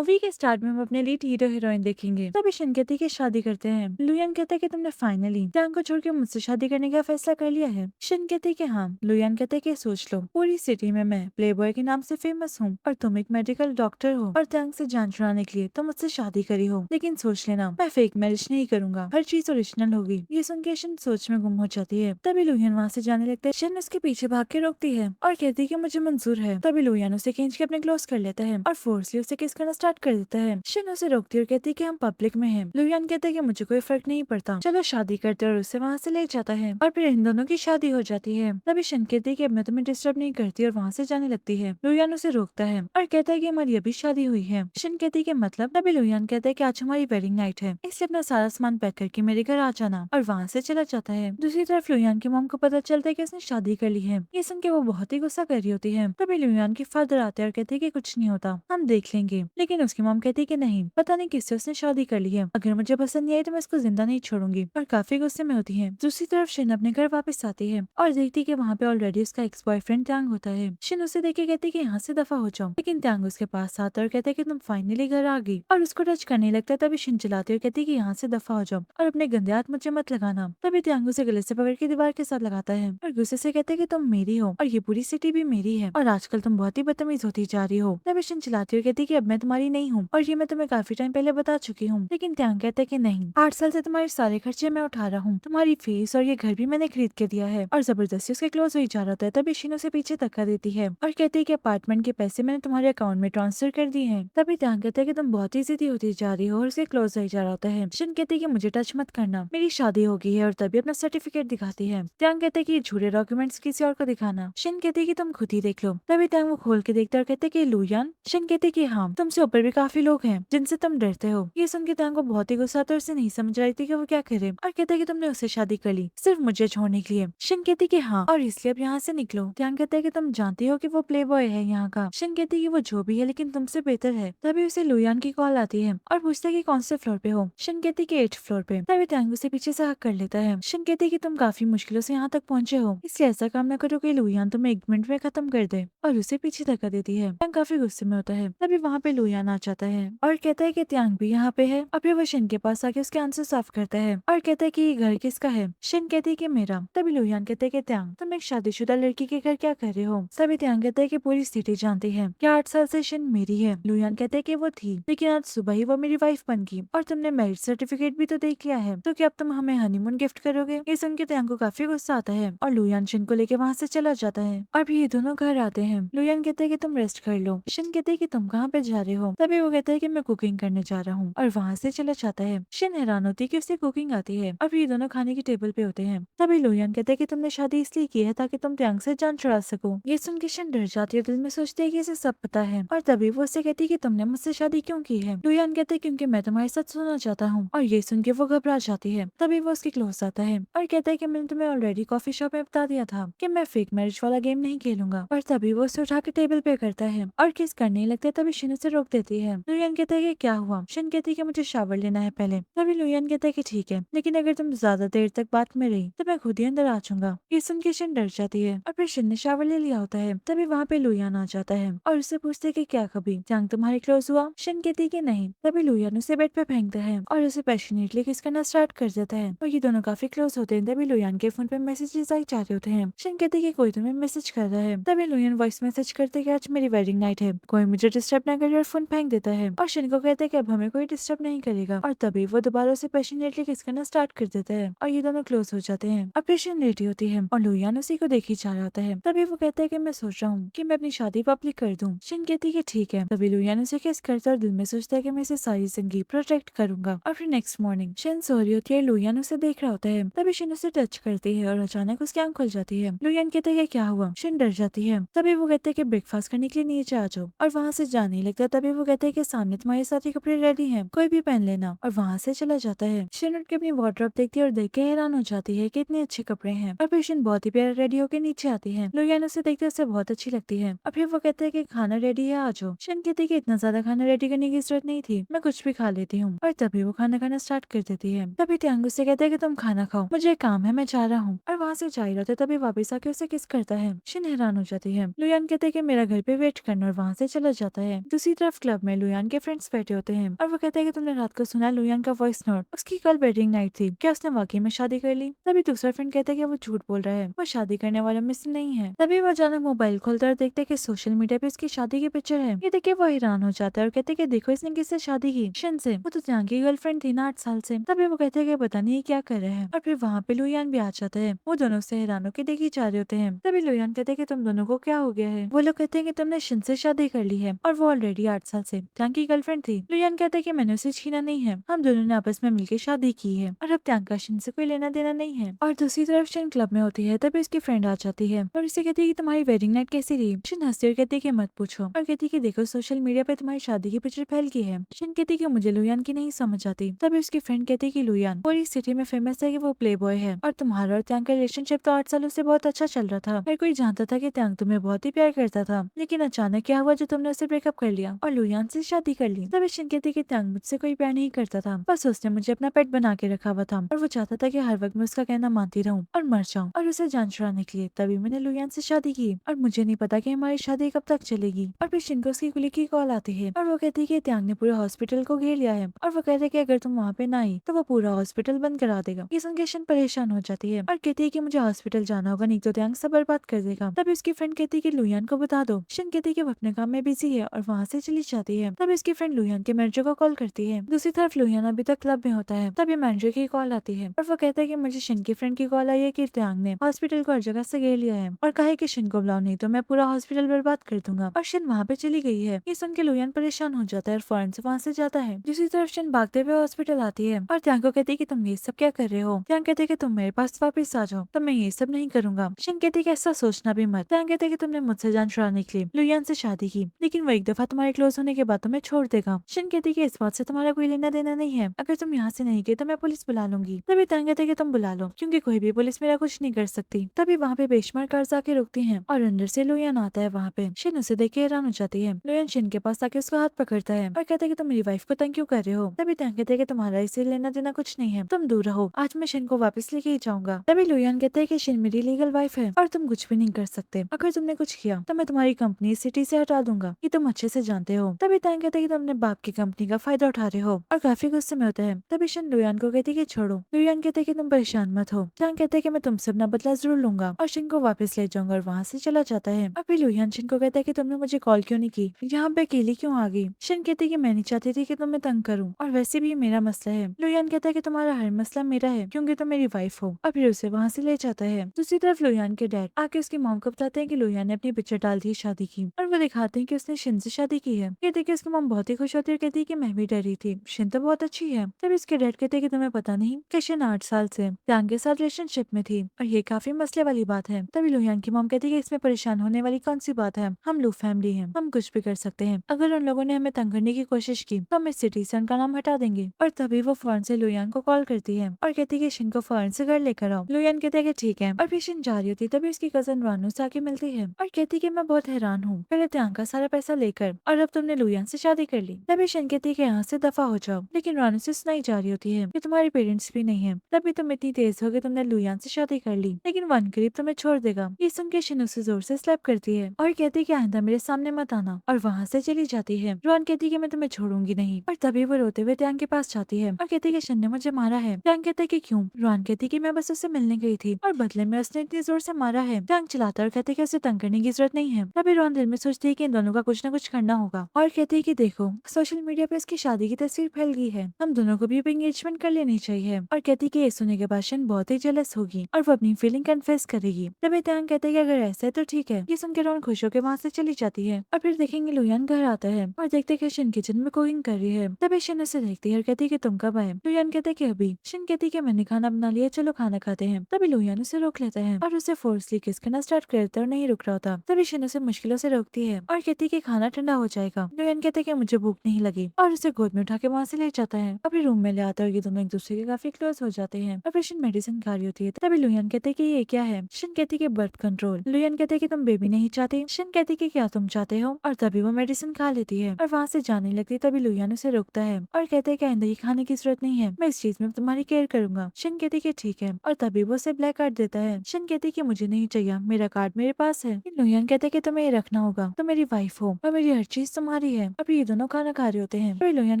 Movie के start में हम अपने लीड हीरो हीरोइन देखेंगे। तभी शन कहती है कि शादी करते हैं। लुयान कहता है कि तुमने फाइनली टांग को छोड़ के मुझसे शादी करने का फैसला कर लिया है। शन कहती है कि हाँ। लुयान कहता है कि सोच लो, पूरी सिटी में मैं प्लेबॉय के नाम से फेमस हूँ और तुम एक मेडिकल डॉक्टर हो और टांग से जान छुड़ाने के लिए तुम मुझसे शादी करी हो। लेकिन सोच लेना, मैं फेक मैरिज नहीं करूंगा, हर चीज ओरिजिनल होगी। ये सुन के शन सोच में गुम हो जाती है। तभी लुयान वहाँ से जाने लगता है। शन उसके पीछे भाग के रोकती है और कहती है कि मुझे मंजूर है। तभी लुयान उसे खींच के अपने क्लोज कर लेता है और फोर्सली उसे किस करना स्टार्ट कर देता है। शन उसे रोकती है और कहती है कि हम पब्लिक में हैं। लुयान कहता है कि मुझे कोई फर्क नहीं पड़ता, चलो शादी करते, और उसे वहाँ से ले जाता है और फिर इन दोनों की शादी हो जाती है। तभी शन कहती है कि अब मैं तुम्हें डिस्टर्ब नहीं करती और वहाँ से जाने लगती है। लुयान उसे रोकता है और कहता है कि हमारी अभी शादी हुई है। शन कहती है कि मतलब? तभी लुयान कहता है कि आज हमारी वेडिंग नाइट है, इसलिए अपना सारा सामान पैक करके मेरे घर आ जाना, और वहाँ से चला जाता है। दूसरी तरफ लुयान की मॉम को पता चलता है कि उसने शादी कर ली है। ये सुन के वो बहुत ही गुस्सा कर रही होती है। तभी लुयान के फादर आते हैं और कहते हैं कि कुछ नहीं होता, हम देख लेंगे। लेकिन उसकी मॉम कहती है कि नहीं, पता नहीं किससे उसने शादी कर ली है, अगर मुझे पसंद नहीं आई तो मैं इसको जिंदा नहीं छोड़ूंगी, और काफी गुस्से में होती है। दूसरी तरफ शिन अपने घर वापस आती है और देखती है कि वहाँ पे ऑलरेडी उसका एक्स बॉयफ्रेंड त्यांग होता है। शिन उसे देख के कहती है कि यहाँ से दफा हो जाओ, लेकिन त्यांग उसके पास आता है और कहता है कि तुम फाइनली घर आ गई, और उसको टच करने लगता है। तभी शिन चिल्लाती है और कहती है कि यहाँ से दफा हो जाओ और अपने गंदे हाथ मुझे मत लगाना। तभी त्यांग उसे गले से पकड़ के दीवार के साथ लगाता है और गुस्से से कहते हैं कि तुम मेरी हो और ये पूरी सिटी भी मेरी है, और आजकल तुम बहुत ही बदतमीज होती जा रही हो। तभी शिन चिल्लाती है और कहती है कि अब मैं तुम्हारी नहीं हूँ, और ये मैं तुम्हें काफी टाइम पहले बता चुकी हूँ। लेकिन त्यांग कहता है कि नहीं, 8 साल से तुम्हारे सारे खर्चे मैं उठा रहा हूँ, तुम्हारी फीस और ये घर भी मैंने खरीद के दिया है, और जबरदस्ती उसके क्लोज हो ही जा रहा था। तभी शिन उसे पीछे धक्का देती है और कहती है कि अपार्टमेंट के पैसे मैंने तुम्हारे अकाउंट में ट्रांसफर कर दिए हैं। तभी त्यांग कहता है कि तुम बहुत ही जिद्दी होती जा रही हो, और उसके क्लोज हो ही जा रहा होता है। शिन कहती है कि मुझे टच मत करना, मेरी शादी हो गई है, और तभी अपना सर्टिफिकेट दिखाती है। त्यांग कहता है कि ये झूठे डॉक्यूमेंट्स किसी और को दिखाना। शिन कहती है कि तुम खुद ही देख लो। तभी त्यांग वो खोल के देखता है और कहते हैं कि लुयान। शिन कहते हैं कि हाँ, तुमसे ऊपर भी काफी लोग हैं जिनसे तुम डरते हो। ये सुन के त्यांग को बहुत ही गुस्सा आता है और उसे नहीं समझ रही थी कि वो क्या करे, और कहता है कि तुमने उससे शादी कर ली सिर्फ मुझे छोड़ने के लिए। शिन कहती है कि हाँ, और इसलिए अब यहाँ से निकलो। त्यांग कहता है कि तुम जानती हो कि वो प्ले बॉय है यहाँ का। शिन कहती है कि वो जो भी है लेकिन तुमसे बेहतर है। तभी उसे लुयान की कॉल आती है और पूछता है कि कौन से फ्लोर पे हो। शिन कहती है कि 8th फ्लोर पे। तभी त्यांग उसे पीछे से हक कर लेता है। शिन कहती है कि तुम काफी मुश्किलों से यहाँ तक पहुंचे हो, इसलिए ऐसा काम न करो कि लुयान तुम्हें 1 मिनट में खत्म कर दे, और उसे पीछे धक्का देती है। त्यांग काफी गुस्से में होता है। तभी वहाँ पे लुयान आ जाता है और कहता है कि त्यांग भी यहाँ पे है, और फिर वो शिन के पास आके उसके आंसू साफ करता है और कहता है कि ये घर किसका है। शिन कहती है कि मेरा। तभी लुयान कहते हैं कि त्यांग, तुम एक शादीशुदा लड़की के घर क्या कर रहे हो। तभी त्यांग कहता है कि पूरी सिटी जानती है कि 8 साल से शिन मेरी है। लुयान कहते हैं कि वो थी, लेकिन आज सुबह ही वो मेरी वाइफ बन गई, और तुमने मैरिज सर्टिफिकेट भी तो देख लिया है, तो क्या अब तुम हमें हनीमून गिफ्ट करोगे। ये सुन के त्यांग को काफी गुस्सा आता है और लुयान शिन को लेके वहाँ से चला जाता है, और फिर ये दोनों घर आते हैं। लुयान कहते हैं कि तुम रेस्ट कर लो। शिन कहते हैं कि तुम कहाँ पे जा रहे हो। तभी वो कहता है कि मैं कुकिंग करने जा रहा हूँ, और वहाँ से चला जाता है। शिन हैरान होती है कि उसे कुकिंग आती है, और फिर ये दोनों खाने की टेबल पे होते हैं। तभी लुयान कहते हैं कि तुमने शादी इसलिए की है ताकि तुम त्यांग से जान छुड़ा सको। ये सुन के शिन डर जाती है, दिल में सोचती है कि इसे सब पता है, और तभी वो उससे कहती है कि तुमने मुझसे शादी क्यों की है। लुयान कहते हैं क्योंकि मैं तुम्हारे साथ सोना चाहता हूँ, और ये सुन के वो घबरा जाती है। तभी वो उसके क्लोज आता है और कहता है कि मैंने तुम्हें ऑलरेडी कॉफी शॉप में बता दिया था कि मैं फेक मैरिज वाला गेम नहीं खेलूंगा, और तभी वो उसे उठा के टेबल पे करता है और किस करने लगता है। तभी शिन उसे रोक देती है। लुयान कहता है कि क्या हुआ। शिन कहती है कि मुझे शावर लेना है पहले। तभी लुयान कहता है कि ठीक है, लेकिन अगर तुम ज्यादा देर तक बात में रही तो मैं खुद ही अंदर आ जाऊंगा। ये सुन के शिन डर जाती है, और फिर शिन ने शावर ले लिया होता है। तभी वहाँ पे लुयान आ जाता है और उससे पूछते है कि क्या कभी त्यांग तुम्हारे क्लोज हुआ। शिन कहती है कि नहीं। तभी लुयान उसे बेड पे फेंकता है और उसे पैशनेटली किस करना स्टार्ट कर देता है, और ये दोनों काफी क्लोज होते हैं। तभी लुयान के फोन पे मैसेजेस आई जा रहे होते हैं। शिन कहते हैं कि कोई तुम्हें मैसेज कर रहा है। तभी लुयान वॉइस मैसेज करते हैं कि आज मेरी वेडिंग नाइट है, कोई मुझे डिस्टर्ब ना करे, और फोन फेंक देता है। और शिन को कहते हैं कि अब हमें कोई डिस्टर्ब नहीं करेगा, और तभी वो दोबारा उसे पैशनेटली किस करना स्टार्ट कर देता है, और ये दोनों क्लोज हो जाते हैं। अब फिर शिन लेटी होती है और लुयान उसी को देख ही जा रहा होता है। तभी वो कहता है कि मैं सोच रहा हूँ कि मैं अपनी शादी पब्लिक कर दूं। शिन कहती है कि ठीक है। तभी लुयान उसे किस करता है और दिल में सोचता है कि मैं इसे सारी जिंदगी प्रोटेक्ट करूंगा। और फिर नेक्स्ट मॉर्निंग शिन सो रही होती है, लुयान उसे देख रहा होता है। तभी शिन उसे टच करती है और अचानक उसकी आंख खुल जाती है। लुयान कहता है कि क्या हुआ। शिन डर जाती है। तभी वो कहते हैं कि ब्रेकफास्ट करने के लिए नीचे आ जाओ, और वहाँ से जाने लगता है। तभी वो कहते हैं कि सामने तुम्हारे सारे कपड़े रेडी हैं, कोई भी पहन लेना, और वहाँ से चला जाता है। शिन उठ के अपनी वार्डरोब देखती है और देख के हैरान हो जाती है कि इतने अच्छे कपड़े हैं, और फिर शिन बहुत ही प्यारा रेडी होकर नीचे आती है। लुयान उसे देखते उसे बहुत अच्छी लगती है, और फिर वो कहते हैं कि खाना रेडी है, आ जाओ। शिन कहती है कि इतना ज्यादा खाना रेडी करने की जरूरत नहीं थी, मैं कुछ भी खा लेती हूँ, और तभी वो खाना खाना स्टार्ट कर देती है। तभी त्यांग उससे कहता है कि तुम खाना खाओ, मुझे एक काम है, मैं जा रहा हूँ, और वहाँ से जा ही रहता है। तभी वापस आके उसे किस करता है। शिन हैरान हो जाती है। लुयान कहते हैं कि मेरा घर पे वेट करना, और वहाँ से चला जाता है। दूसरी तरफ क्लब में लुयान के फ्रेंड्स बैठे होते हैं और वो कहते हैं कि तुमने रात को सुना लुयान का वॉइस नोट, उसकी कल वेडिंग नाइट थी, क्या उसने वाकई में शादी कर ली? तभी दूसरा फ्रेंड कहता है कि वो झूठ बोल रहा है, वो शादी करने वालों में से नहीं है। तभी वो अचानक मोबाइल खोलता है और देखते है कि सोशल मीडिया पे उसकी शादी की पिक्चर है। ये देख के वो हैरान हो जाता है और कहते हैं कि देखो इसने किससे शादी की, शिन से, वो तो त्यान की गर्लफ्रेंड थी ना 8 साल से। तभी वो कहते हैं कि पता नहीं ये क्या कर रहे हैं और फिर वहाँ पे लुयान भी आ जाता है। वो दोनों से हैरान होकर देखी जा रहे होते हैं। तभी लुयान कहते हैं कि तुम दोनों को क्या हो गया है? वो लोग कहते हैं कि तुमने शिन से शादी कर ली है और वो ऑलरेडी 8 साल से त्यान की गर्लफ्रेंड थी। लुयान कहते हैं कि मैंने उसे छीना नहीं है, हम दोनों ने आपस में मिलकर शादी की है और अब त्यान का शिन से कोई लेना देना नहीं है। और दूसरी तरफ शिन क्लब में होती है। तभी उसकी फ्रेंड आ जाती है और उसे कहती है कि तुम्हारी वेडिंग नाइट कैसी रही? शिन हंसती और कहती है कि मत पूछो और कहती है कि देखो सोशल मीडिया पे तुम्हारी शादी की पिक्चर फैल गई है। शिन कहती है कि मुझे लुयान की नहीं समझ आती। तभी उसकी फ्रेंड कहती है कि लुयान पूरी सिटी में फेमस है कि वो प्ले बॉय है और तुम्हारा और त्यांग का रिलेशनशिप तो 8 सालों से बहुत अच्छा चल रहा था। हर कोई जानता था कि त्यांग तुम्हें बहुत ही प्यार करता था, लेकिन अचानक क्या हुआ जो तुमने उससे ब्रेकअप कर लिया और लुयान से शादी कर ली? तभी शिन कहती है कि त्यांग मुझसे कोई प्यार नहीं करता था, बस उसने मुझे अपना पेट बना के रखा हुआ था और वो चाहता था कि हर वक्त मैं उसका कहना मानती रहूं और मर जाऊं और उसे जान छुड़ाने के लिए तभी मैंने लुयान से शादी की और मुझे नहीं पता कि हमारी शादी कब तक चलेगी। और फिर शिन को उसकी कुली की कॉल आती है और वो कहती है कि त्यांग ने पूरे हॉस्पिटल को घेर लिया है और वो कहते हैं कि अगर तुम वहाँ पे ना आई तो वो पूरा हॉस्पिटल बंद करा देगा। ये सुनकर शिन परेशान हो जाती है और कहती है कि मुझे हॉस्पिटल जाना होगा, नहीं तो त्यांग सब बर्बाद कर देगा। तभी उसकी फ्रेंड कहती है कि लुयान को बता दो। शिन कहती है कि वो अपने काम में बिजी है और वहाँ से चली जाती है। तभी उसकी फ्रेंड लुयान के मैनेजर को कॉल करती है। दूसरी तरफ लुयान अभी तक क्लब में होता है। तभी मैनेजर की कॉल आती है और वो कहता है कि मुझे शिन की फ्रेंड की कॉल आई है कि त्यांग ने हॉस्पिटल को हर जगह से घेर लिया है और कहा है कि शिन को बुलाओ, नहीं तो मैं पूरा हॉस्पिटल बर्बाद कर दूंगा। और शिन वहाँ पे चली गई है। ये सुन के लुयान परेशान हो जाता है और फौरन से वहाँ से जाता है। दूसरी तरफ शिन भागते हुए हॉस्पिटल आती है और त्यांग को कहती है कि तुम ये सब क्या कर रहे हो? त्यांग कहते हैं कि तुम मेरे पास वापस आ जाओ, तो मैं ये सब नहीं करूंगा। शिन कहती है कि ऐसा सोचना भी मत। त्यांग कहते हैं कि तुमने मुझसे जान छुड़ाने के लिए लुयान से शादी की, लेकिन वो एक दफा तुम्हारे क्लोज होने के बाद तुम्हें छोड़ देगा। शिन कहती है कि इस बात से तुम्हारा कोई लेना देना नहीं है, अगर तुम यहाँ से नहीं गए तो मैं पुलिस बुला लूंगी। तभी त्यांग कहते हैं कि तुम बुला लो, क्योंकि कोई भी पुलिस मेरा कुछ नहीं कर सकती। तभी वहाँ पे बेशुमार कार्स आके रुकती हैं और अंदर से लुयान आता है वहाँ पे। शिन उसे देख के हैरान हो जाती है। लुयान शिन के पास आके उसका हाथ पकड़ता है और कहता है कि तुम मेरी वाइफ को तंग क्यों कर रहे हो? तभी त्यांग कहते हैं कि तुम्हारा इससे लेना देना कुछ नहीं है, तुम दूर रहो, आज मैं शिन को वापस लेके ही जाऊंगा। तभी लुयान कहते हैं कि शिन मेरी लीगल वाइफ है और तुम कुछ भी नहीं कर सकते। अगर तुमने कुछ किया तो मैं तुम्हारी कंपनी सिटी से हटा दूंगा, ये तुम अच्छे से जानते हो। तभी त्यांग कहते हैं कि तुम अपने बाप की कंपनी का फायदा उठा रहे हो और काफी गुस्से में होता है। तभी शिन लुयान को कहती है कि छोड़ो। लुयान कहते हैं कि तुम परेशान मत हो। त्यांग कहते हैं कि मैं तुमसे अपना बदला जरूर लूंगा और शिन को वापस ले जाऊंगा और वहाँ से चला जाता है। और फिर लुयान शिन को कहता है कि तुमने मुझे कॉल क्यों नहीं की, यहाँ पे अकेली क्यों आ गई? शिन कहती है कि मैं नहीं चाहती थी कि तुम्हें तंग करूँ और वैसे भी मेरा मसला है। लुयान कहता है कि तुम्हारा हर मसला मेरा है क्योंकि तुम मेरी वाइफ हो और फिर उसे वहाँ से ले जाता है। दूसरी तरफ लुयान के डैड आके उसकी मॉम को बताते हैं कि लुयान ने अपनी पिक्चर डाल दी शादी की और वो दिखाते हैं कि उसने शिन से शादी की है। ये देख के उसकी मॉम बहुत ही खुश होती है और कहती है कि मैं भी डरी थी, शिन तो बहुत अच्छी है। तब इसके डैड कहते हैं कि तुम्हें पता नहीं कि शिन 8 साल से त्यांग के साथ रिलेशनशिप में थी और ये काफी मसले वाली बात है। तभी लुयान की मॉम कहती है कि इसमें परेशान होने वाली कौन सी बात है, हम लू फैमिली हैं, हम कुछ भी कर सकते हैं। अगर उन लोगों ने हमें तंग करने की कोशिश की तो हम इस सिटी से उनका नाम हटा देंगे। और तभी वो फौरन से लुयान को कॉल करती है और कहती है कि शिन को फौरन से घर लेकर आओ। लुयान कहते हैं कि ठीक है और फिर शिन जा रही होती है। तभी उसकी कजन रानू से आके मिलती है और कहती है कि मैं बहुत हैरान हूँ, पहले त्यांग का सारा पैसा लेकर और अब तुमने लुयान से शादी कर ली। तभी शिन कहती है कि यहाँ से दफा हो जाओ, लेकिन रानू से सुनाई जा रही होती है कि तुम्हारे पेरेंट्स भी नहीं है, तभी तुम इतनी तेज हो गई, तुमने लुयान से शादी कर ली, लेकिन वन करीब तुम्हें छोड़ देगा। ये सुन के शिन उसे जोर से स्लैप करती है और कहती है कि आइंदा मेरे सामने मत आना और वहाँ से चली जाती है। रोहन कहती है कि मैं तुम्हें छोड़ूंगी नहीं और तभी वो रोते हुए त्यांग के पास जाती है और कहती है कि शिन ने मुझे मारा है। त्यांग कहते है कि क्यों? रोहन कहती है कि मैं बस उससे मिलने गई थी और बदले में उसने इतनी जोर से मारा है। त्यांग चिल्लाता और कहते है कि उसे तंग करने की जरूरत नहीं है। तभी रोहन दिल में सोचती है कि इन दोनों का कुछ न कुछ करना होगा और कहती है कि देखो सोशल मीडिया पे उसकी शादी की तस्वीर फैल गई है, हम दोनों को भी एंगेजमेंट कर लेनी चाहिए। और कहती है कि ये सुनने के बाद शिन बहुत ही जेलस होगी और वो अपनी फीलिंग कन्फेस करेगी। तभी त्यांग कहते है कि अगर ऐसा है तो ठीक है। ये सुनकर रोहन खुश होकर वहाँ से चली जाती है और फिर देखेंगे लुयान घर आता है और देखते कि शिन किचन में कुकिंग कर रही है। तभी शिन उसे देखती है और कहती है कि तुम कब आए? लुयान कहते है कि अभी। शिन कहती है कि मैंने खाना बना लिया, चलो खाना खाते हैं। तभी लुयान उसे रोक लेता है और उसे फोर्सली किस करना स्टार्ट कर देता है और नहीं रुक रहा होता। तभी शिन उसे मुश्किलों से रोकती है और कहती है कि खाना ठंडा हो जाएगा। लुयान कहते है कि मुझे भूख नहीं लगी और उसे गोद में उठा के वहाँ से ले जाता है। अपने रूम में ले आता है और ये दोनों एक दूसरे के काफी क्लोज हो जाते हैं और फिर शिन मेडिसिन खा रही होती है। तभी लुयान कहते है कि ये क्या है? शिन कहती है कि बर्थ कंट्रोल। लुयान कहते है कि तुम बेबी नहीं चाहती। शिन कहती है कि क्या तुम चाहते हो? और तभी वो मेडिसिन खा लेती है और वहाँ से जाने लगती है। तभी लुयान उसे रोकता है और कहते है कि आइंदा ये खाने की जरूरत नहीं है, मैं इस चीज में तुम्हारी केयर करूंगा। शिन कहती है कि ठीक है और तभी वो उसे ब्लैक कार्ड देता है। शिन कहती है कि मुझे नहीं चाहिए, मेरा कार्ड मेरे पास है। लुयान कहते है कि तुम्हें ये रखना होगा, तुम मेरी वाइफ हो और मेरी हर चीज तुम्हारी रही है। अभी ये दोनों खाना खा रहे होते हैं। अभी लुयान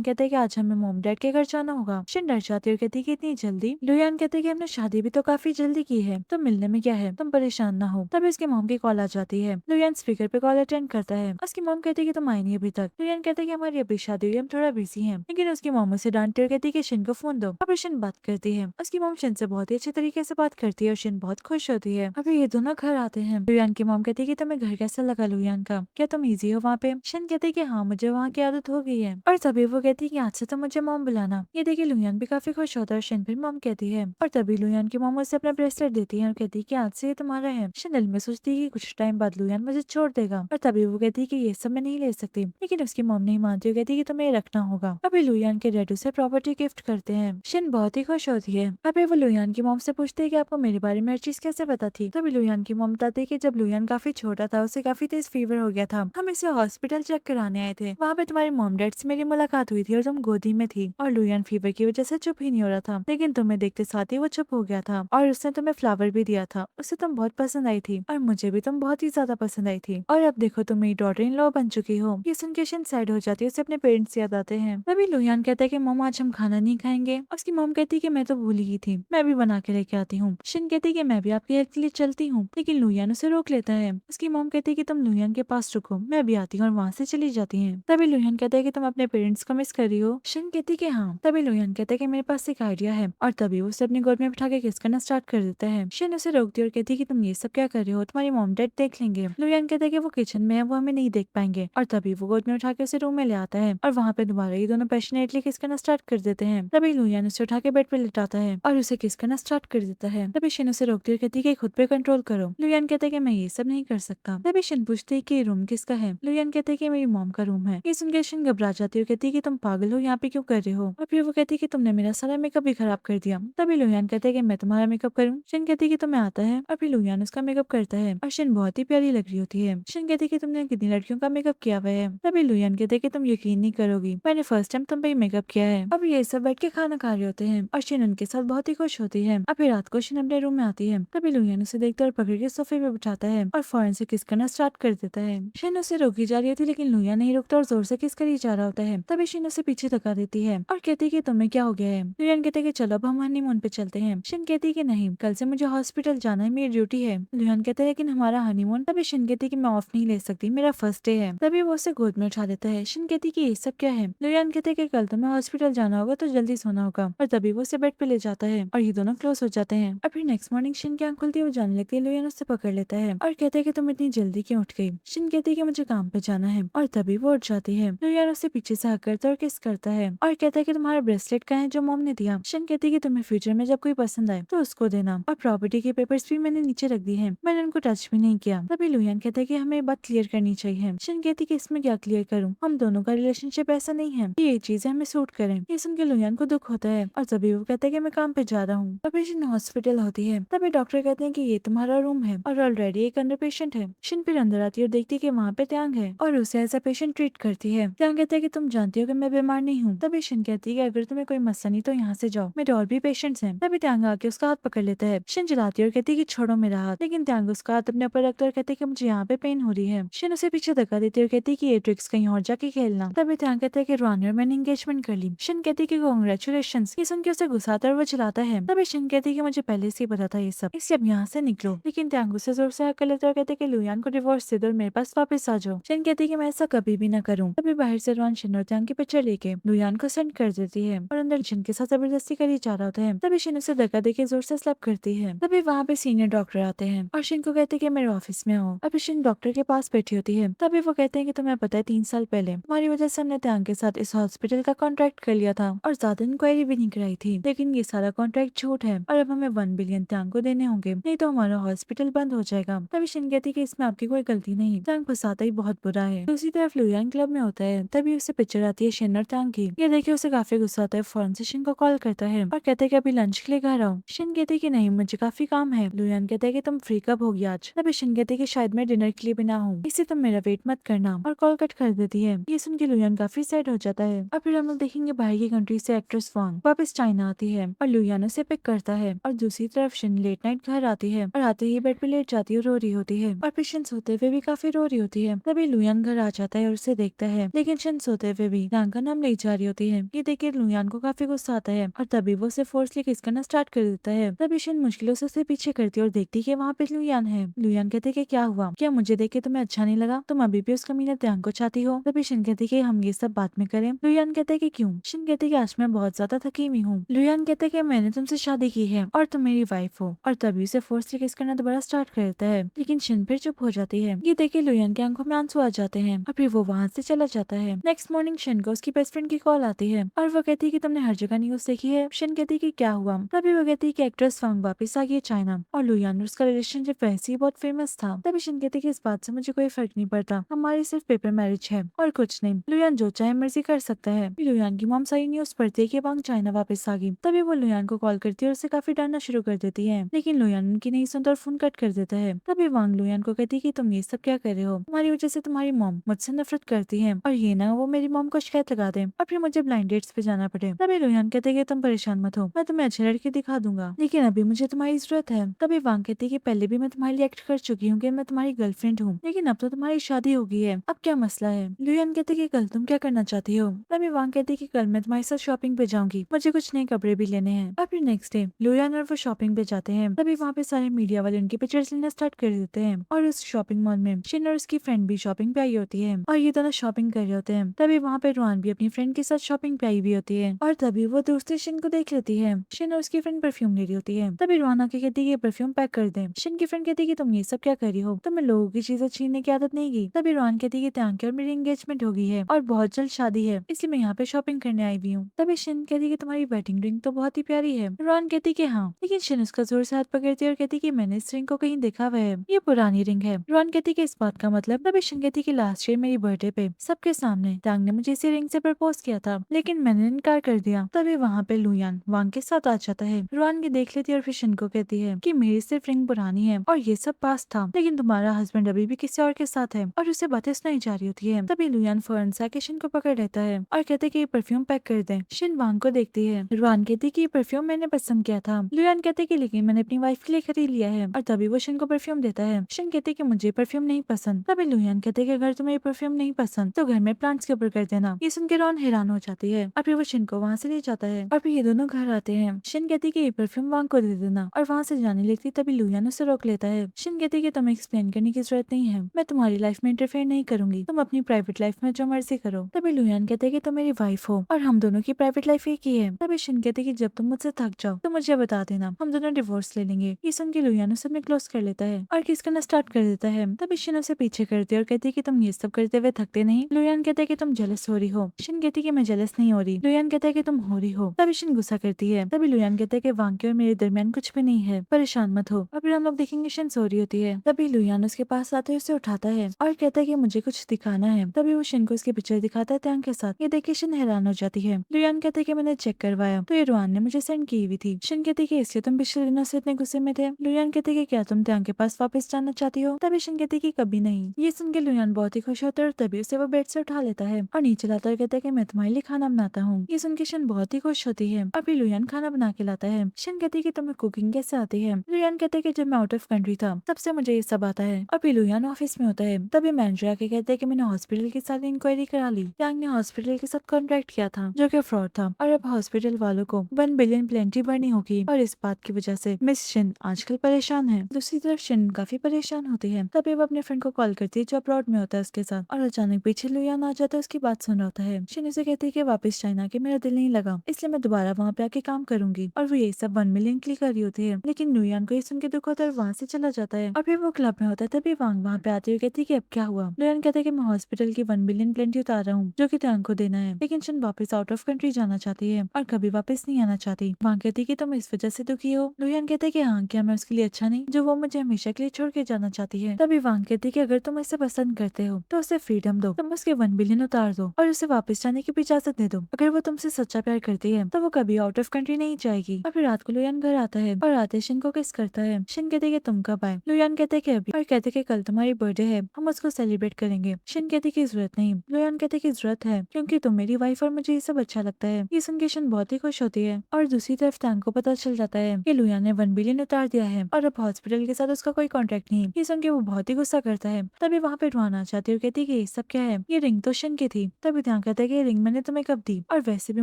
कहते हैं कि आज हमें मॉम डैड के घर जाना होगा। शिन डर जाती है और कहती है कि इतनी जल्दी। लुयान कहते हैं कि हमने शादी भी तो काफी जल्दी की है, तो मिलने में क्या है, तुम परेशान ना हो। तभी उसकी मॉम की कॉल आ जाती है। लुयान स्पीकर पे कॉल अटेंड करता है। उसकी मॉम कहती है कि तुम आई नहीं अभी तक। लुयान कहते हैं कि हमारी अभी शादी हुई, हम थोड़ा बिजी हैं। लेकिन उसकी मॉम उसे डांटती है और कहती है कि शिन को फोन दो। अब शिन बात करती है। उसकी मॉम शिन से बहुत ही अच्छे तरीके से बात करती है और शिन बहुत खुश होती है। अभी ये दोनों घर आते हैं। लुयान की मॉम कहती है कि तुम्हें घर कैसा लगा लुयान का, क्या तुम इजी हो वहाँ पे। शिन कहते हैं कि हाँ, मुझे वहाँ की आदत हो गई है। और तभी वो कहती है कि आज से तो मुझे मॉम बुलाना। ये देखिए लुयान भी काफी खुश होता है और शिन भी मॉम कहती है। और तभी लुयान की मॉम उसे अपना ब्रेसलेट देती है और कहती है कि आज से ये तुम्हारा है। शिन दिल में सोचती है कि कुछ टाइम बाद लुयान मुझे छोड़ देगा। और तभी वो कहती है कि ये सब मैं नहीं ले सकती, लेकिन उसकी मॉम नहीं मानती और कहती है कि तुम्हें ये रखना होगा। अभी लुयान के डैड उसे प्रॉपर्टी गिफ्ट करते हैं। शिन बहुत ही खुश होती है। अभी वो लुयान की मॉम से पूछती है कि आपको मेरे बारे में हर चीज कैसे पता थी। तभी लुयान की मॉम बताती है कि जब लुयान काफी छोटा था उसे काफी तेज फीवर हो गया था, हम इसे हॉस्पिटल चेक कराने आए थे। वहाँ पे तुम्हारे मॉम डैड से मेरी मुलाकात हुई थी और तुम गोदी में थी और लुयान फीवर की वजह से चुप ही नहीं हो रहा था, लेकिन तुम्हें देखते साथ ही वो चुप हो गया था और उसने तुम्हें फ्लावर भी दिया था। उसे तुम बहुत पसंद आई थी और मुझे भी तुम बहुत ही ज्यादा पसंद आई थी। और अब देखो तुम मेरी डॉटर इन लॉ बन चुकी हो। ये सुन के शिन सैड हो जाती है, उसे अपने पेरेंट्स याद आते हैं। तभी लुयान कहता है कि मॉम आज हम खाना नहीं खाएंगे। उसकी मॉम कहती है कि मैं तो भूल ही थी, मैं भी बना के लेके आती हूँ। शिन कहती है कि मैं भी आपकी हेल्प के लिए चलती हूँ, लेकिन लुयान उसे रोक लेता है। उसकी मॉम कहती है कि तुम लुयान के पास रुको, मैं भी आती हूँ, और वहाँ से चली जाती है। तभी लुयान कहता है कि तुम अपने पेरेंट्स को मिस कर रही हो। शिन कहती है कि हाँ। तभी लुयान कहता है कि मेरे पास एक आइडिया है, और तभी वो उसे अपनी गोद में बिठा के किस करना स्टार्ट कर देता है। शिन उसे रोकती है और कहती है कि तुम ये सब क्या कर रहे हो, तुम्हारी मॉम डैड देख लेंगे। लुयान कहता है कि वो किचन में है, वो हमें नहीं देख पाएंगे। और तभी वो गोद में उठा के उसे रूम में ले आता है और वहाँ पे दोबारा ये दोनों पैशनेटली किस करना स्टार्ट कर देते हैं। तभी लुयान उसे उठा के बेड पे लिटाता है और उसे किस करना स्टार्ट कर देता है। तभी शिन उसे रोकती है और कहती है कि खुद पे कंट्रोल करो। लुयान कहता है कि मैं ये सब नहीं कर सकता। तभी शिन पूछती है कि ये रूम किसका है। लुयान कहते हैं कि मेरी मॉम का रूम है। ये सुनकर शिन घबरा जाती है और कहती है कि तुम पागल हो, यहाँ पे क्यों कर रहे हो। और फिर वो कहती है कि तुमने मेरा सारा मेकअप भी खराब कर दिया। तभी लुयान कहते हैं कि मैं तुम्हारा मेकअप करूँ। शिन कहती है कि तुम्हें आता है, और फिर लुयान उसका मेकअप करता है और शिन बहुत ही प्यारी लग रही होती है। शिन कहती है कि तुमने कितनी लड़कियों का मेकअप किया हुआ है। तभी लुयान कहते हैं कि तुम यकीन नहीं करोगी, मैंने फर्स्ट टाइम तुम पे मेकअप किया है। अब ये सब बैठ के खाना खा रहे होते हैं और शिन उनके साथ बहुत ही खुश होती है। अब फिर रात को शिन अपने रूम में आती है। तभी लुयान उसे देखता है और पकड़ के सोफे पे बिठाता है और फौरन से किस करना स्टार्ट कर देता है। शिन उसे रोकी जा रही होती है, लेकिन लुयान नहीं रुकता और जोर से किस कर ही जा रहा होता है। तभी शिन उसे पीछे धक्का देती है और कहती है कि तुम्हें क्या हो गया है। लुयान कहते हैं कि चलो अब हम हनीमून पे चलते हैं। शिन कहती है कि नहीं, कल से मुझे हॉस्पिटल जाना है, मेरी ड्यूटी है। लुयान कहते हैं लेकिन हमारा हनीमून। तभी शिन कहती है कि मैं ऑफ नहीं ले सकती, मेरा फर्स्ट डे है। तभी वो उसे गोद में उठा लेता है। शिन कहती है कि ये सब क्या है। लुयान कहते हैं कि कल तुम्हें हॉस्पिटल जाना होगा तो जल्दी सोना होगा। और तभी वो उसे बेड पे ले जाता है और ये दोनों क्लोज हो जाते हैं। और फिर नेक्स्ट मॉर्निंग शिन की आंख खुलती है, वो जाने लगती है। लुयान उससे पकड़ लेता है और कहता है कि तुम इतनी जल्दी क्यों उठ गई। शिन कहती है कि मुझे काम पे जाना है। और तभी वो उठ जाती है। लुयान उससे पीछे से हक करता है और किस करता है और कहता है कि तुम्हारा ब्रेसलेट का है जो मॉम ने दिया। शिन कहती है कि तुम्हें फ्यूचर में जब कोई पसंद आए तो उसको देना, और प्रॉपर्टी के पेपर्स भी मैंने नीचे रख दिए हैं, मैंने उनको टच भी नहीं किया। तभी लुयान कहता है कि हमें बात क्लियर करनी चाहिए। शिन कहती है कि इसमें क्या क्लियर करूं, हम दोनों का रिलेशनशिप ऐसा नहीं है कि ये चीजें हमें सूट करें। ये सुन के लुयान को दुख होता है और तभी वो कहता है कि मैं काम पे जा रहा हूँ। तभी शिन हॉस्पिटल होती है। तभी डॉक्टर कहते हैं कि ये तुम्हारा रूम है और ऑलरेडी एक अंडर पेशेंट है। शिन फिर अंदर आती है और देखती है कि वहाँ पे त्यांग है और उसे एज अ पेशेंट ट्रीट करती है। त्यांग कहता है कि तुम जानती हो कि मैं बीमार नहीं हूँ। तभी शिन कहती है कि अगर तुम्हें कोई मसला नहीं तो यहाँ से जाओ, मेरे और भी पेशेंट्स हैं। तभी त्यांग आके उसका हाथ पकड़ लेता है। शिन चिल्लाती है और कहती है कि छोड़ो मेरा हाथ, लेकिन त्यांग उसका हाथ अपने ऊपर रखता है और कहती है कि मुझे यहाँ पे पेन हो रही है। शिन उसे पीछे धक्का देती है और कहती है कि ये ट्रिक्स कहीं और जाके खेलना। तभी त्यांग कहता है कि रोहानी और मैंने एंगेजमेंट कर ली। शिन कहती है कि कांग्रेचुलेशन। ये सुन के उसे गुस्साता है और वो चिल्लाता है। तभी शिन कहती है कि मुझे पहले से ही पता था ये सब, इसलिए अब यहाँ से निकलो। लेकिन त्यांग उसे जोर से हक लेता है और कहते हैं कि लुयान को डिवोर्स दे दो और मेरे पास वापस आ जाओ। शिन कहती है कि मैं ऐसा कभी भी ना करूँ। तभी बाहर से रोहान शिन और त्यांग की पिक्चर लेके लुयान को सेंड कर देती है और अंदर शिन के साथ जबरदस्ती करी जा रहा होता है। तभी शिन उसे धक्का देके जोर से स्लैप करती है। तभी वहाँ पे सीनियर डॉक्टर आते हैं और शिन को कहते हैं कि मेरे ऑफिस में आओ। अभी शिन डॉक्टर के पास बैठी होती है। तभी वो कहते हैं कि तुम्हें पता है 3 साल पहले तुम्हारी वजह से हमने त्यांग के साथ इस हॉस्पिटल का कॉन्ट्रैक्ट कर लिया था और ज्यादा इंक्वायरी भी नहीं कराई थी, लेकिन ये सारा कॉन्ट्रैक्ट झूठ है और अब हमें 1 बिलियन त्यांग को देने होंगे, नहीं तो हमारा हॉस्पिटल बंद हो जाएगा। तभी शिन कहती है कि इसमें आपकी कोई गलती नहीं, त्यांग फंसाता ही बहुत बुरा है। दूसरी तरफ लुयान क्लब में होता है। तभी उसे पिक्चर आती है शिन और त्यांग की। ये देखिए उसे काफी गुस्सा आता है, फौरन से शिन को कॉल करता है और कहते हैं कि अभी लंच के लिए घर आओ। शिन कहती है कि नहीं, मुझे काफी काम है। लुयान कहता है कि तुम फ्री कब होगी आज। तभी शिन कहती है कि शायद मैं डिनर के लिए भी ना हूँ, इससे तुम मेरा वेट मत करना, और कॉल कट कर देती है। ये सुन के लुयान काफी सैड हो जाता है। और फिर हम लोग देखेंगे बाहर की कंट्री से एक्ट्रेस वांग वापस चाइना आती है और लुयान उसे पिक करता है। और दूसरी तरफ शिन लेट नाइट घर आती है और आते ही बेड पे लेट जाती है और रो रही होती है। और फिर शिन सोते हुए भी काफी रो रही होती है। तभी लुयान घर आ जाता है और उसे देखता है, लेकिन शन सोते हुए भी यांग का नाम ले जा रही होती है। ये देख के लुयान को काफी गुस्सा आता है और तभी वो उसे फोर्सली किस करना स्टार्ट कर देता है। तभी शन मुश्किलों से उसे पीछे करती है और देखती है कि वहाँ पे लुयान है। लुयान कहते कि क्या हुआ, क्या मुझे देख के तुम्हें अच्छा नहीं लगा, तुम अभी भी उस कमीने यांग को चाहती हो। तभी शन कहती कि हम ये सब बाद में करें। लुयान कहते कि क्यों। शन कहती कि आज मैं बहुत ज्यादा थकी हुई हूँ। लुयान कहते कि मैंने तुमसे शादी की है और तुम मेरी वाइफ हो, और तभी उसे फोर्सली किस करना दोबारा स्टार्ट कर देता है। लेकिन शन फिर चुप हो जाती है। ये देखे लुयान की आंखों में आंसू आ जाते हैं और फिर वो वहाँ से चला जाता है। नेक्स्ट मॉर्निंग शन को उसकी बेस्ट फ्रेंड की कॉल आती है और वो कहती है कि तुमने हर जगह न्यूज देखी है। शन कहती है कि क्या हुआ। तभी वो कहती है कि एक्ट्रेस वांग वापस आ गई है चाइना और लुयान और उसका रिलेशनशिप वैसे ही बहुत फेमस था। तभी शन कहती है कि इस बात से मुझे कोई फर्क नहीं पड़ता, हमारी सिर्फ पेपर मैरिज है और कुछ नहीं। लुयान जो चाहे मर्जी कर सकता है। लुयान की मॉम सारी न्यूज पढ़ती है कि वांग चाइना वापस आ गई। तभी वो लुयान को कॉल करती है और उसे काफी डांटना शुरू कर देती है, लेकिन लुयान उनकी नहीं सुनता और फोन कट कर देता है। तभी वांग लुयान को कहती है कि तुम ये सब क्या कर रहे हो, तुम्हारी वजह से तुम्हारी मॉम मुझसे नफरत करती है और ये ना वो मेरी मॉम को शिकायत लगा दे और फिर मुझे ब्लाइंड डेट्स पे जाना पड़े। तभी लुयान कहते कि तुम परेशान मत हो, मैं तुम्हें अच्छे लड़के दिखा दूंगा, लेकिन अभी मुझे तुम्हारी जरूरत है। तभी वांग कहती है कि पहले भी मैं तुम्हारे लिए एक्ट कर चुकी हूँ कि मैं तुम्हारी गर्लफ्रेंड हूँ, लेकिन अब तो तुम्हारी शादी हो गई है, अब क्या मसला है। लुयान कहते कि कल तुम क्या करना चाहती हो। तभी वांग कहती कि कल मैं तुम्हारे साथ शॉपिंग पे जाऊंगी, मुझे कुछ नए कपड़े भी लेने हैं। और फिर नेक्स्ट डे लुयान और वो शॉपिंग पे जाते हैं। तभी वहाँ पे सारे मीडिया वाले उनकी पिक्चर्स लेना स्टार्ट कर देते हैं और उस शॉपिंग मॉल में शिन और उसकी फ्रेंड भी शॉपिंग पे आई होती है और ये दोनों शॉपिंग कर रहे होते हैं। तभी वहाँ पे रुआन भी अपनी फ्रेंड के साथ शॉपिंग पे आई हुई होती है और तभी वो दूसरे शिन को देख लेती है। शिन और उसकी फ्रेंड परफ्यूम ले रही होती है। तभी रुआन आके कहती है ये परफ्यूम पैक कर दे। शिन की फ्रेंड कहती है कि तुम ये सब क्या कर रही हो, तुम्हें लोगों की चीजें छीनने की आदत नहीं की। तभी रुआन कहती है कि त्यांग की और मेरी एंगेजमेंट हो गई है और बहुत जल्द शादी है, इसलिए मैं यहाँ पे शॉपिंग करने आई हुई हूँ। तभी शिन कहती है कि तुम्हारी वेडिंग रिंग तो बहुत ही प्यारी है। रुआन कहती कि हाँ, लेकिन शिन उसका जोर से हाथ पकड़ती है और कहती कि मैंने इस रिंग को कहीं देखा हुआ है, ये पुरानी रिंग है। रुआन कहती कि इस बात का मतलब। तभी शिन कहती कि लास्ट ईयर मेरी बर्थडे पे सबके सामने त्यांग ने मुझे इसी रिंग से प्रपोज किया था, लेकिन मैंने इनकार कर दिया। तभी वहाँ पे लुयान वांग के साथ आ जाता है। रुआन की देख लेती है और फिर शिन को कहती है कि मेरी सिर्फ रिंग पुरानी है और ये सब पास था, लेकिन तुम्हारा हस्बैंड अभी भी किसी और के साथ है, और उसे बातें सुनाई जा रही होती है। तभी लुयान फौरन से आके शिन को पकड़ लेता है और कहते कि ये परफ्यूम पैक कर दे। शिन वांग को देखती है। रुआन कहती कि ये परफ्यूम मैंने पसंद किया था। लुयान कहते कि लेकिन मैंने अपनी वाइफ के लिए खरीद लिया है, और तभी वो शिन को परफ्यूम देता है। शिन कहते कि मुझे परफ्यूम नहीं पसंद। तभी लुयान कहते कि अगर तुम्हें ये परफ्यूम नहीं पसंद तो घर में प्लांट्स के ऊपर कर देना। ये सुन के रॉन हैरान हो जाती है और फिर वो शिन को वहाँ से ले जाता है और फिर ये दोनों घर आते हैं। शिन कहती कि ये परफ्यूम वांग को दे देना और वहाँ से जाने लगती। तभी लुयान उसे रोक लेता है। शिन कहती कि तुम्हें एक्सप्लेन करने की जरूरत नहीं है, मैं तुम्हारी लाइफ में इंटरफेयर नहीं करूंगी, तुम अपनी प्राइवेट लाइफ में जो मर्जी करो। तभी लुयान कहते कि तुम मेरी वाइफ हो और हम दोनों की प्राइवेट लाइफ एक ही है। तभी शिन कहते कि जब तुम मुझसे थक जाओ तो मुझे बता देना, हम दोनों डिवोर्स ले लेंगे। ये सुन के लुयान उसे अपने क्लोज कर लेता है और किस करना स्टार्ट कर देता है। तभी शिन उसे पीछे करती है और कहती है कि तुम ये सब करते हुए थकते नहीं। लुयान कहता है कि तुम जेलस हो रही हो। शिन कहती है कि मैं जेलस नहीं हो रही। लुयान कहता है कि तुम हो रही हो। तभी शिन गुस्सा करती है। तभी लुयान कहता है कि वांग के और मेरे दरमियान कुछ भी नहीं है, परेशान मत हो। और फिर हम लोग देखेंगे शिन सो रही होती है। तभी लुयान उसके पास आते हुए उसे उठाता है और कहता है कि मुझे कुछ दिखाना है। तभी वो शिन को उसकी पिक्चर दिखाता है त्यांग के साथ। ये देख के शिन हैरान हो जाती है। लुयान कहते है कि मैंने चेक करवाया तो ये रुआन ने मुझे सेंड की हुई थी। शिन कहती है कि इसलिए तुम पिछले दिनों से इतने गुस्से में थे। लुयान कहते है कि क्या तुम त्यांग के पास वापस जाना चाहती हो। तभी शिन कहती है कि कभी नहीं। ये सुन के लुयान बहुत ही खुश होता है और तभी उसे वो बेड से उठा लेता है और नीचे लाता है और कहता है कि मैं तुम्हारे लिए खाना बनाता हूँ। ये सुन के शिन बहुत ही खुश होती है और फिर लुयान खाना बना के लाता है। शिन कहती है कि तुम्हें कुकिंग कैसे आती है। लुयान कहते है कि जब मैं आउट ऑफ कंट्री था तब से मुझे ये सब आता है। और फिर लुयान ऑफिस में होता है। तभी मैनेजर आके कहते हैं कि मैंने हॉस्पिटल के साथ इंक्वायरी करा ली। त्यांग ने हॉस्पिटल के साथ कॉन्ट्रैक्ट किया था जो कि फ्रॉड था और अब हॉस्पिटल वालों को 1 बिलियन प्लेंटी भरनी होगी, और इस बात की वजह से मिस शिन आजकल परेशान है। दूसरी तरफ शिन काफी परेशान होती है। तभी वो अपने फ्रेंड को कॉल करती है जो अब्रॉड में होता है उसके साथ, और अचानक पीछे लुयान आ जाता है, उसकी बात सुन रहा होता है। शिन उसे कहती है कि वापस चाइना के मेरा दिल नहीं लगा, इसलिए मैं दोबारा वहाँ पे आके काम करूंगी, और वो ये सब 1 मिलियन के लिए कर रही होती है। लेकिन लुयान को ये सुन के दुख होता है और वहाँ से चला जाता है। और फिर वो क्लब में होता है। तभी वांग वहाँ पे आती हुई कहती है कि अब क्या हुआ। लुयान कहता है कि मैं हॉस्पिटल की 1 बिलियन प्लेंटी उतार रहा हूँ जो कि त्यांग को देना है, लेकिन शिन वापस आउट ऑफ कंट्री जाना चाहती है और कभी वापस नहीं आना चाहती। वांग कहती है कि तुम इस वजह से दुखी हो। लुयान कहते है कि हाँ, क्या मैं उसके लिए अच्छा नहीं जो वो मुझे हमेशा के लिए छोड़ के जाना चाहती है। तभी वांग कहती है कि अगर तुम इसे पसंद करते हो तो उसे फ्रीडम दो, तुम उसके 1 बिलियन उतार दो और उसे वापस जाने की भी इजाजत दे दो। अगर वो तुमसे सच्चा प्यार करती है तो वो कभी आउट ऑफ कंट्री नहीं जाएगी। और फिर रात को लुयान घर आता है और आते शिन को किस करता है। शिन कहते है कि तुम कब आए। लुयान कहते है कि अभी, और कहते कि कल तुम्हारी बर्थडे है, हम उसको सेलिब्रेट करेंगे। शिन कहते की जरूरत नहीं। लुयान कहते की जरूरत है क्योंकि तुम मेरी वाइफ और मुझे ये सब अच्छा लगता है। ये सुन के शिन बहुत ही खुश होती है। और दूसरी तरफ त्यांग को पता चल जाता है कि लुयान ने 1 बिलियन उतार दिया है और अब हॉस्पिटल के साथ उसका कोई कॉन्ट्रैक्ट नहीं। ये सुन के वो बहुत ही गुस्सा करता है। तभी वहाँ पे रुआन आ जाती है और कहती है कि ये सब क्या है, ये रिंग तो शन की थी। तभी ध्यान कहता है कि ये रिंग मैंने तुम्हें कब दी, और वैसे भी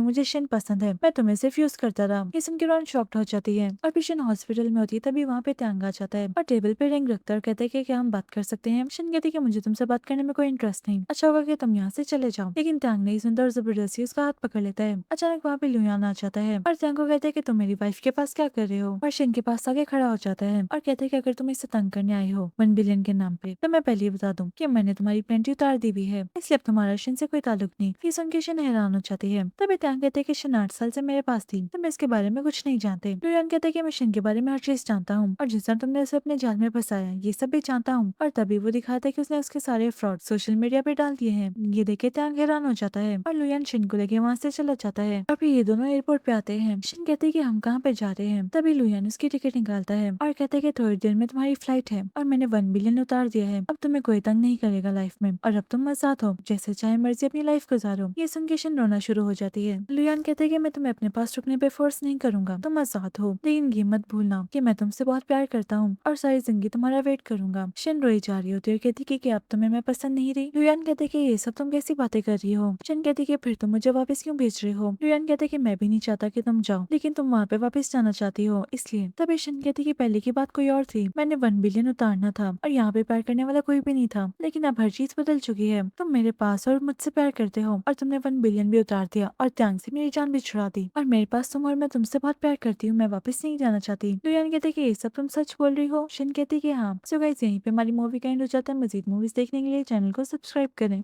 मुझे शन पसंद है, मैं तुम्हें सिर्फ यूज करता रहा। ये सुन के रॉन शॉक्ड हो जाती है और फिर शन हॉस्पिटल में होती है। तभी वहाँ पे त्यांग आ जाता है और टेबल पे रिंग रखता है और कहता है कि क्या हम बात कर सकते हैं। शन कहती है कि मुझे तुमसे बात करने में कोई इंटरेस्ट नहीं, अच्छा होगा कि तुम यहाँ से चले जाओ। लेकिन त्यांग नहीं सुनता और जबरदस्ती उसका हाथ पकड़ लेता है। अचानक वहाँ पे लुयान आ जाता है और त्यांग को कहता है कि तुम मेरी वाइफ के पास क्या कर रहे हो, और शन के पास आगे खड़ा हो जाता है और कहता है कि अगर तुम इसे तंग करने आए हो 1 बिलियन के नाम पे, तो मैं पहले ही बता दूं कि मैंने तुम्हारी प्लेंटी उतार दी भी है, इसलिए अब तुम्हारा शन से कोई ताल्लुक नहीं। ये सुन के शन हैरान हो जाती है। तभी त्यांग कहते हैं कि शन 8 साल से मेरे पास थी, तो मैं इसके बारे में कुछ नहीं जानते। लुयान कहता है कि मैं शन के बारे में हर चीज जानता हूँ, और जिस तरह तुमने उसे अपने जाल में फंसाया ये सब भी जानता हूँ। और तभी वो दिखाता है कि उसने उसके सारे फ्रॉड सोशल मीडिया पे डाल दिए हैं। ये देखे त्यांग हैरान हो जाता है और लुयान शन को लेके वहाँ से चला जाता है। और फिर ये दोनों एयरपोर्ट पे आते हैं। शन कहते हैं कि हम कहाँ पे जा रहे हैं। तभी लुयान उसकी टिकट निकालता है और कहता है कि थोड़ी देर में तुम्हारी फ्लाइट है और मैंने 1 बिलियन उतार दिया है, अब तुम्हें कोई तंग नहीं करेगा लाइफ में, और अब तुम आजाद हो, जैसे चाहे मर्जी अपनी लाइफ गुजारो। ये सुन के शन रोना शुरू हो जाती है। लुयान कहते हैं कि मैं तुम्हें अपने पास रुकने पे फोर्स नहीं करूंगा, तुम आजाद हो, लेकिन ये मत भूलना कि मैं तुमसे बहुत प्यार करता हूँ और सारी जिंदगी तुम्हारा वेट करूंगा। शन रोई जा रही होती है और कहती है कि अब तुम्हें मैं पसंद नहीं रही। लुयान कहते हैं कि ये सब तुम कैसी बातें कर रही हो। शन कहती है कि फिर तुम मुझे वापस क्यों भेज रहे हो। लुयान कहते हैं कि मैं भी नहीं चाहता कि तुम जाओ, लेकिन तुम वहाँ पे वापस जाना चाहती हो इसलिए। तभी शन कहती है कि पहले की बात कोई और थी, मैंने 1 बिलियन उतारना था और यहाँ पे प्यार करने वाला कोई भी नहीं था, लेकिन अब हर चीज बदल चुकी है। तुम मेरे पास और मुझसे प्यार करते हो और तुमने 1 बिलियन भी उतार दिया और त्यांग से मेरी जान भी छुड़ा दी, और मेरे पास तुम और मैं तुमसे बहुत प्यार करती हूँ, मैं वापस नहीं जाना चाहती। लुयान कहते कि ये सब तुम सच बोल रही हो। शन कहती कि हाँ। सो गाइस, यहीं पे हमारी मूवी का एंड हो जाता है। मजीद मूवीज देखने के लिए चैनल को सब्सक्राइब करें।